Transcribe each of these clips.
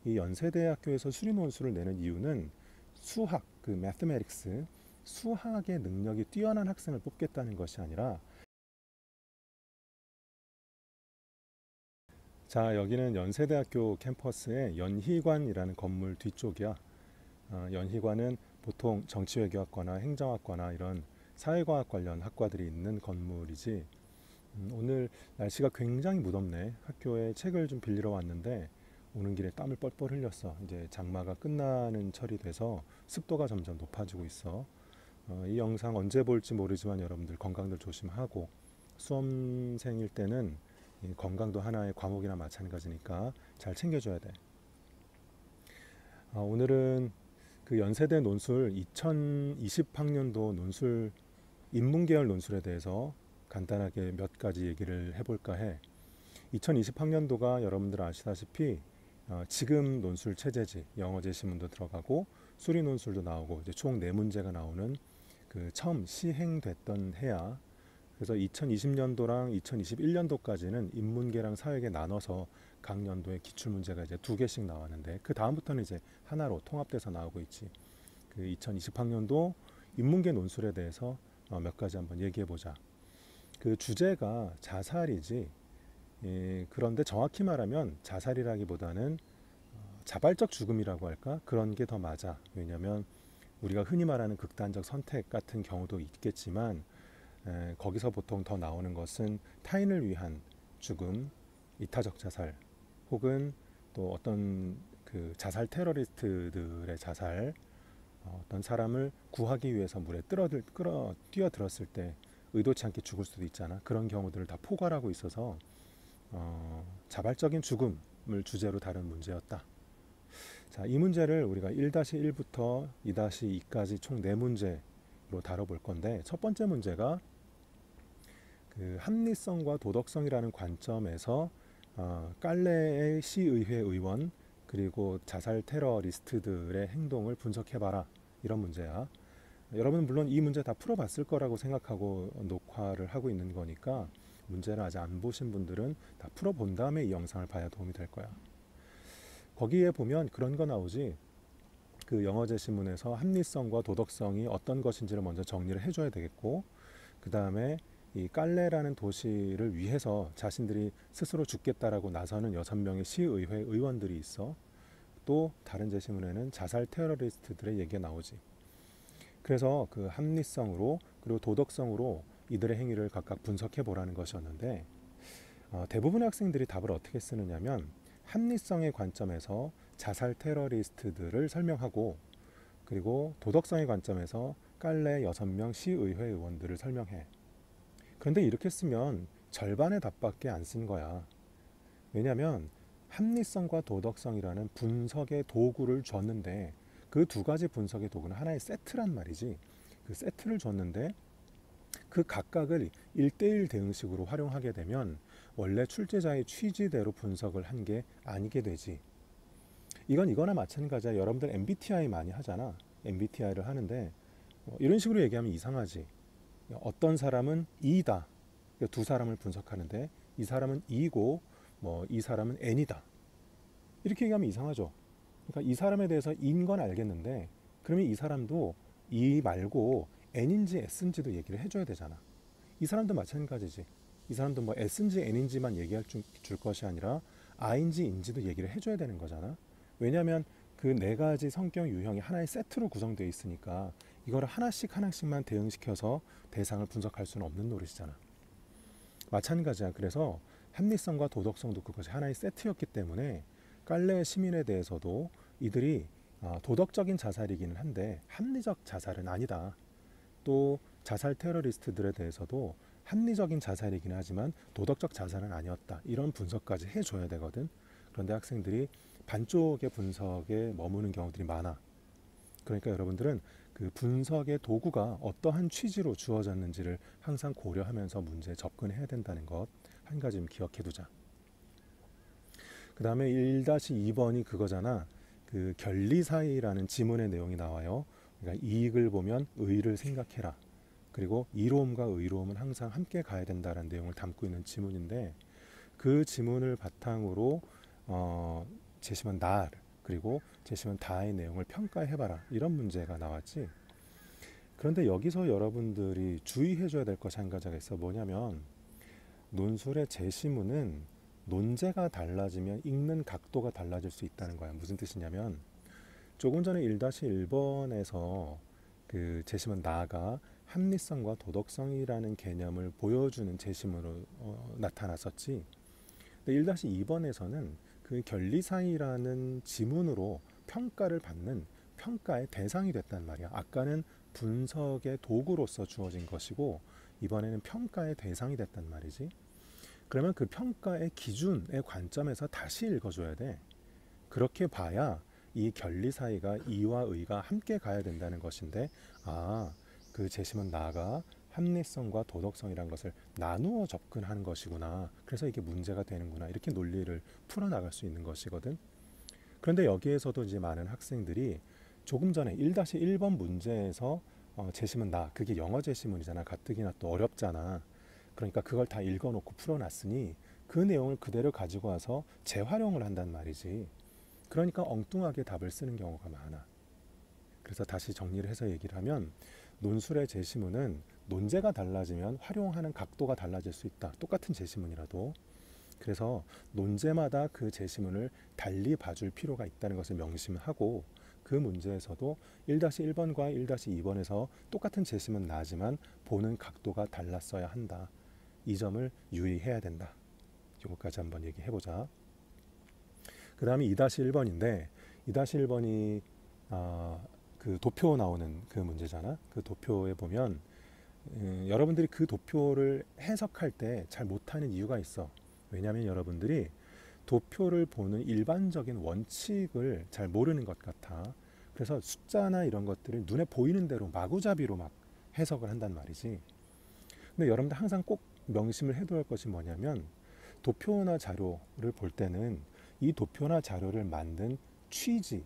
이 연세대학교에서 수리 논술을 내는 이유는 수학, 그 mathematics, 수학의 능력이 뛰어난 학생을 뽑겠다는 것이 아니라, 자, 여기는 연세대학교 캠퍼스의 연희관이라는 건물 뒤쪽이야. 연희관은 보통 정치외교학과나 행정학과나 이런 사회과학 관련 학과들이 있는 건물이지. 오늘 날씨가 굉장히 무덥네. 학교에 책을 좀 빌리러 왔는데 오는 길에 땀을 뻘뻘 흘렸어. 이제 장마가 끝나는 철이 돼서 습도가 점점 높아지고 있어. 이 영상 언제 볼지 모르지만 여러분들 건강들 조심하고, 수험생일 때는 이 건강도 하나의 과목이나 마찬가지니까 잘 챙겨줘야 돼. 오늘은 그 연세대 논술 2020학년도 논술, 인문계열 논술에 대해서 간단하게 몇 가지 얘기를 해볼까 해. 2020학년도가 여러분들 아시다시피 지금 논술 체제지, 영어 제시문도 들어가고 수리 논술도 나오고 이제 총 4문제가 나오는 그 처음 시행됐던 해야. 그래서 2020년도랑 2021년도까지는 인문계랑 사회계 나눠서 각 연도에 기출문제가 이제 2개씩 나왔는데, 그 다음부터는 이제 하나로 통합돼서 나오고 있지. 그 2020학년도 인문계 논술에 대해서 몇 가지 한번 얘기해 보자. 그 주제가 자살이지. 그런데 정확히 말하면 자살이라기보다는 자발적 죽음이라고 할까? 그런 게 더 맞아. 왜냐하면 우리가 흔히 말하는 극단적 선택 같은 경우도 있겠지만, 거기서 보통 더 나오는 것은 타인을 위한 죽음, 이타적 자살, 혹은 또 어떤 그 자살 테러리스트들의 자살, 어떤 사람을 구하기 위해서 물에 뛰어들었을 때 의도치 않게 죽을 수도 있잖아. 그런 경우들을 다 포괄하고 있어서 자발적인 죽음을 주제로 다룬 문제였다. 자, 이 문제를 우리가 1-1부터 2-2까지 총 4문제로 다뤄볼 건데, 첫 번째 문제가 그 합리성과 도덕성이라는 관점에서 깔레의 시의회 의원 그리고 자살 테러리스트들의 행동을 분석해봐라, 이런 문제야. 여러분은 물론 이 문제 다 풀어봤을 거라고 생각하고 녹화를 하고 있는 거니까, 문제를 아직 안 보신 분들은 다 풀어본 다음에 이 영상을 봐야 도움이 될 거야. 거기에 보면 그런 거 나오지. 그 영어 제시문에서 합리성과 도덕성이 어떤 것인지를 먼저 정리를 해줘야 되겠고, 그 다음에 이 깔레라는 도시를 위해서 자신들이 스스로 죽겠다라고 나서는 6명의 시의회 의원들이 있어. 또 다른 제시문에는 자살 테러리스트들의 얘기가 나오지. 그래서 그 합리성으로 그리고 도덕성으로 이들의 행위를 각각 분석해 보라는 것이었는데, 대부분의 학생들이 답을 어떻게 쓰느냐면 합리성의 관점에서 자살 테러리스트들을 설명하고, 그리고 도덕성의 관점에서 깔레 6명 시의회 의원들을 설명해. 그런데 이렇게 쓰면 절반의 답밖에 안 쓴 거야. 왜냐하면 합리성과 도덕성이라는 분석의 도구를 줬는데, 그 2가지 분석의 도구는 하나의 세트란 말이지. 그 세트를 줬는데 그 각각을 1대1 대응식으로 활용하게 되면 원래 출제자의 취지대로 분석을 한 게 아니게 되지. 이건 이거나 마찬가지야. 여러분들 MBTI 많이 하잖아. MBTI를 하는데 이런 식으로 얘기하면 이상하지. 어떤 사람은 E다. 두 사람을 분석하는데 이 사람은 E고 이 사람은 N이다. 이렇게 얘기하면 이상하죠. 그러니까 이 사람에 대해서 E인 건 알겠는데, 그러면 이 사람도 E 말고 N인지 S인지도 얘기를 해줘야 되잖아. 이 사람도 마찬가지지. 이 사람도 뭐 S인지 N인지만 얘기할 줄 것이 아니라 I인지 N인지도 얘기를 해줘야 되는 거잖아. 왜냐하면 그 4가지 성격 유형이 하나의 세트로 구성되어 있으니까 이거를 하나씩만 대응시켜서 대상을 분석할 수는 없는 노릇이잖아. 마찬가지야. 그래서 합리성과 도덕성도 그것이 하나의 세트였기 때문에 깔레 시민에 대해서도 이들이 도덕적인 자살이기는 한데 합리적 자살은 아니다. 또 자살 테러리스트들에 대해서도 합리적인 자살이긴 하지만 도덕적 자살은 아니었다. 이런 분석까지 해줘야 되거든. 그런데 학생들이 반쪽의 분석에 머무는 경우들이 많아. 그러니까 여러분들은 그 분석의 도구가 어떠한 취지로 주어졌는지를 항상 고려하면서 문제에 접근해야 된다는 것 한 가지 좀 기억해 두자. 그 다음에 1-2번이 그거잖아. 그 결리사의라는 지문의 내용이 나와요. 그러니까 이익을 보면 의를 생각해라. 그리고 이로움과 의로움은 항상 함께 가야 된다는 내용을 담고 있는 지문인데, 그 지문을 바탕으로 제시문 날, 그리고 제시문 다의 내용을 평가해봐라. 이런 문제가 나왔지. 그런데 여기서 여러분들이 주의해줘야 될 것이 한 가지가 있어. 뭐냐면 논술의 제시문은 논제가 달라지면 읽는 각도가 달라질 수 있다는 거야. 무슨 뜻이냐면 조금 전에 1-1번에서 그 제시문 나가 합리성과 도덕성이라는 개념을 보여주는 제시문으로 나타났었지. 근데 1-2번에서는 그 결리사의라는 지문으로 평가를 받는 평가의 대상이 됐단 말이야. 아까는 분석의 도구로서 주어진 것이고 이번에는 평가의 대상이 됐단 말이지. 그러면 그 평가의 기준의 관점에서 다시 읽어줘야 돼. 그렇게 봐야 이 결리사의가 이와 의가 함께 가야 된다는 것인데, 그 제시문 나가 합리성과 도덕성이란 것을 나누어 접근하는 것이구나. 그래서 이게 문제가 되는구나. 이렇게 논리를 풀어나갈 수 있는 것이거든. 그런데 여기에서도 이제 많은 학생들이 조금 전에 1-1번 문제에서 제시문 나, 그게 영어 제시문이잖아. 가뜩이나 또 어렵잖아. 그러니까 그걸 다 읽어놓고 풀어놨으니 그 내용을 그대로 가지고 와서 재활용을 한단 말이지. 그러니까 엉뚱하게 답을 쓰는 경우가 많아. 그래서 다시 정리를 해서 얘기를 하면 논술의 제시문은 논제가 달라지면 활용하는 각도가 달라질 수 있다. 똑같은 제시문이라도. 그래서 논제마다 그 제시문을 달리 봐줄 필요가 있다는 것을 명심하고 그 문제에서도 1-1번과 1-2번에서 똑같은 제시문 나지만 보는 각도가 달랐어야 한다. 이 점을 유의해야 된다. 이것까지 한번 얘기해보자. 그 다음에 2-1번인데 2-1번이 그 도표 나오는 그 문제잖아. 그 도표에 보면 여러분들이 그 도표를 해석할 때 잘 못하는 이유가 있어. 왜냐하면 여러분들이 도표를 보는 일반적인 원칙을 잘 모르는 것 같아. 그래서 숫자나 이런 것들을 눈에 보이는 대로 마구잡이로 막 해석을 한단 말이지. 근데 여러분들 항상 꼭 명심을 해둬야 할 것이 뭐냐면 도표나 자료를 볼 때는 이 도표나 자료를 만든 취지,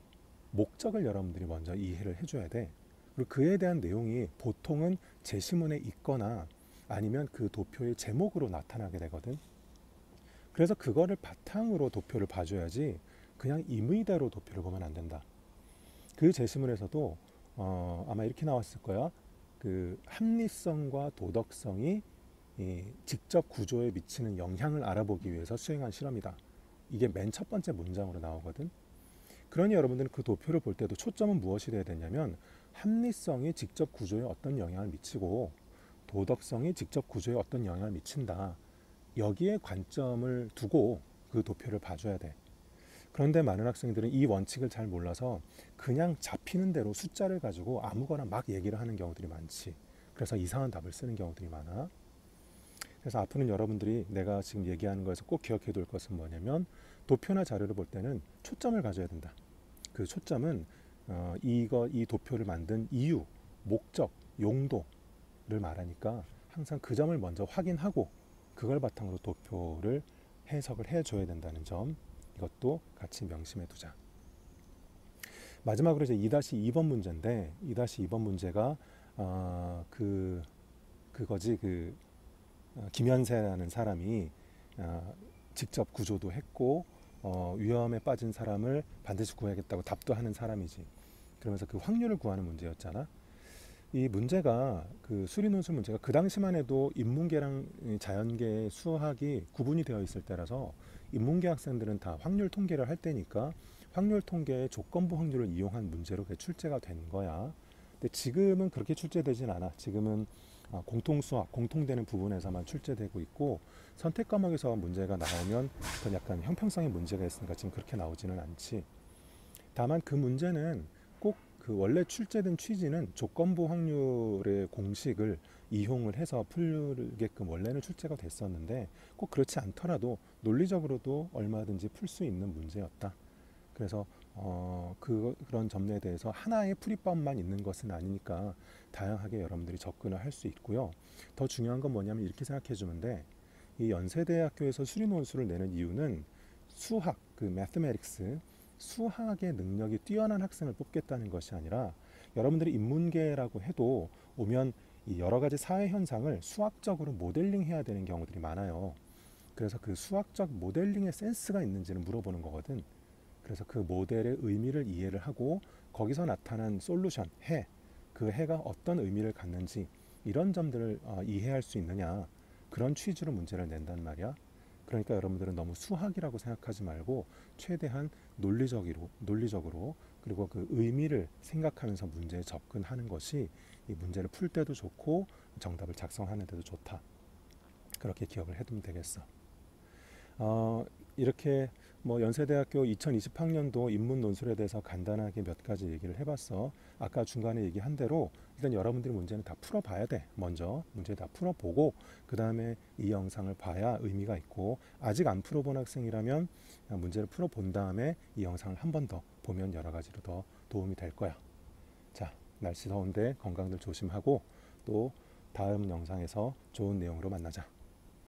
목적을 여러분들이 먼저 이해를 해줘야 돼. 그리고 그에 대한 내용이 보통은 제시문에 있거나 아니면 그 도표의 제목으로 나타나게 되거든. 그래서 그거를 바탕으로 도표를 봐줘야지 그냥 임의대로 도표를 보면 안 된다. 그 제시문에서도 아마 이렇게 나왔을 거야. 그 합리성과 도덕성이 이 직접 구조에 미치는 영향을 알아보기 위해서 수행한 실험이다. 이게 맨 첫 번째 문장으로 나오거든. 그러니 여러분들은 그 도표를 볼 때도 초점은 무엇이 돼야 되냐면 합리성이 직접 구조에 어떤 영향을 미치고 도덕성이 직접 구조에 어떤 영향을 미친다. 여기에 관점을 두고 그 도표를 봐줘야 돼. 그런데 많은 학생들은 이 원칙을 잘 몰라서 그냥 잡히는 대로 숫자를 가지고 아무거나 막 얘기를 하는 경우들이 많지. 그래서 이상한 답을 쓰는 경우들이 많아. 그래서 앞으로는 여러분들이 내가 지금 얘기하는 거에서 꼭 기억해 둘 것은 뭐냐면 도표나 자료를 볼 때는 초점을 가져야 된다. 그 초점은 이 도표를 만든 이유, 목적, 용도를 말하니까 항상 그 점을 먼저 확인하고 그걸 바탕으로 도표를 해석을 해줘야 된다는 점, 이것도 같이 명심해 두자. 마지막으로 이제 2-2번 문제인데 2-2번 문제가 그거지 김현세라는 사람이 직접 구조도 했고 위험에 빠진 사람을 반드시 구해야겠다고 답도 하는 사람이지. 그러면서 그 확률을 구하는 문제였잖아. 이 문제가 그 수리논술 문제가 그 당시만 해도 인문계랑 자연계 수학이 구분이 되어 있을 때라서 인문계 학생들은 다 확률 통계를 할 때니까 확률 통계의 조건부 확률을 이용한 문제로 출제가 된 거야. 근데 지금은 그렇게 출제되진 않아. 지금은 공통수학, 공통되는 부분에서만 출제되고 있고 선택 과목에서 문제가 나오면 그건 약간 형평성의 문제가 있으니까 지금 그렇게 나오지는 않지. 다만 그 문제는 꼭 그 원래 출제된 취지는 조건부 확률의 공식을 이용을 해서 풀게끔 원래는 출제가 됐었는데 꼭 그렇지 않더라도 논리적으로도 얼마든지 풀 수 있는 문제였다. 그래서 그런 점에 대해서 하나의 풀이법만 있는 것은 아니니까 다양하게 여러분들이 접근을 할 수 있고요. 더 중요한 건 뭐냐면 이렇게 생각해 주면 돼. 이 연세대학교에서 수리논술을 내는 이유는 수학, 그 mathematics, 수학의 능력이 뛰어난 학생을 뽑겠다는 것이 아니라 여러분들이 인문계라고 해도 오면 이 여러 가지 사회 현상을 수학적으로 모델링 해야 되는 경우들이 많아요. 그래서 그 수학적 모델링의 센스가 있는지를 물어보는 거거든. 그래서 그 모델의 의미를 이해를 하고 거기서 나타난 솔루션, 그 해가 어떤 의미를 갖는지 이런 점들을 이해할 수 있느냐, 그런 취지로 문제를 낸단 말이야. 그러니까 여러분들은 너무 수학이라고 생각하지 말고 최대한 논리적으로 그리고 그 의미를 생각하면서 문제에 접근하는 것이 이 문제를 풀 때도 좋고 정답을 작성하는 데도 좋다. 그렇게 기억을 해두면 되겠어. 이렇게 뭐 연세대학교 2020학년도 인문 논술에 대해서 간단하게 몇 가지 얘기를 해봤어. 아까 중간에 얘기한 대로 일단 여러분들이 문제는 다 풀어봐야 돼. 먼저 문제 다 풀어보고 그 다음에 이 영상을 봐야 의미가 있고, 아직 안 풀어본 학생이라면 문제를 풀어본 다음에 이 영상을 한 번 더 보면 여러 가지로 더 도움이 될 거야. 자, 날씨 더운데 건강들 조심하고 또 다음 영상에서 좋은 내용으로 만나자.